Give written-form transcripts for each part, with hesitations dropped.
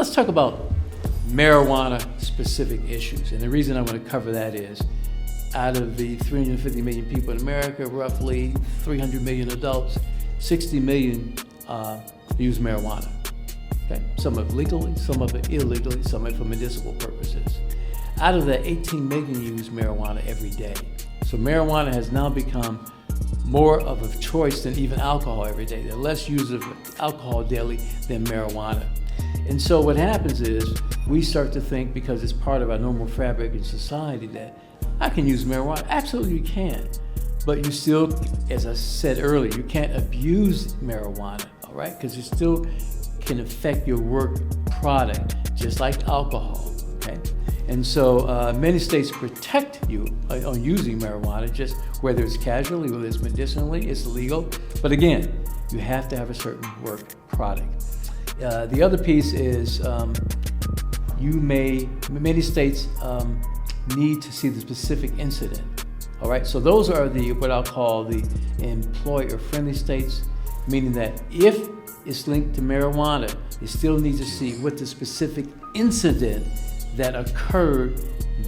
let's talk about marijuana-specific issues. And the reason I want to cover that is, out of the 350 million people in America, roughly 300 million adults, 60 million use marijuana. Okay? Some of it legally, some of it illegally, some of it for medicinal purposes. Out of that, 18 million use marijuana every day. So marijuana has now become more of a choice than even alcohol every day. There are less use of alcohol daily than marijuana. And so what happens is we start to think, because it's part of our normal fabric in society, that I can use marijuana. Absolutely you can. But you still, as I said earlier, you can't abuse marijuana, all right? Because it still can affect your work product, just like alcohol, okay? And so many states protect you on using marijuana, just whether it's casually, whether it's medicinally, it's legal. But again, you have to have a certain work product. The other piece is many states need to see the specific incident. All right, so those are what I'll call the employer-friendly states, meaning that if it's linked to marijuana, you still need to see what the specific incident that occurred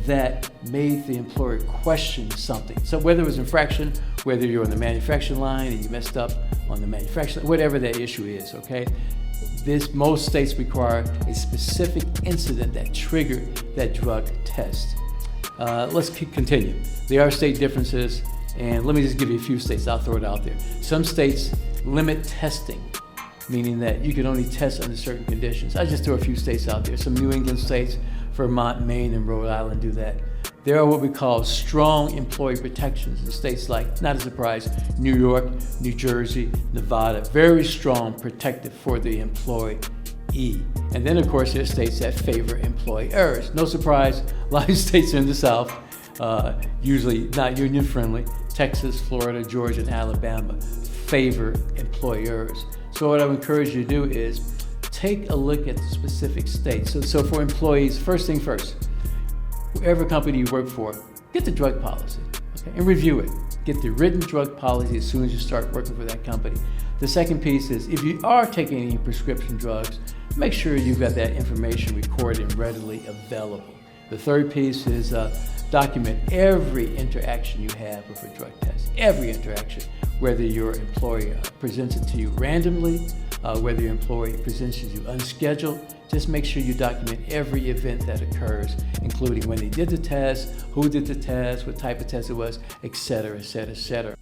that made the employer question something. So whether it was infraction, whether you're on the manufacturing line and you messed up on the manufacturing, whatever that issue is, okay? Most states require a specific incident that triggered that drug test. Let's continue. There are state differences, and let me just give you a few states. I'll throw it out there. Some states limit testing, meaning that you can only test under certain conditions. I just throw a few states out there. Some New England states, Vermont, Maine, and Rhode Island do that. There are what we call strong employee protections in states like, not a surprise, New York, New Jersey, Nevada, very strong protective for the employee. And then of course there's states that favor employers. No surprise, a lot of states in the South, usually not union friendly, Texas, Florida, Georgia, and Alabama favor employers. So what I would encourage you to do is take a look at the specific states. So for employees, first thing first, whatever company you work for, get the drug policy, okay, and review it. Get the written drug policy as soon as you start working for that company. The second piece is, if you are taking any prescription drugs, make sure you've got that information recorded and readily available. The third piece is document every interaction you have with a drug test, every interaction, whether your employer presents it to you randomly, whether your employee presents it to you unscheduled. Just make sure you document every event that occurs, including when they did the test, who did the test, what type of test it was, et cetera, et cetera, et cetera.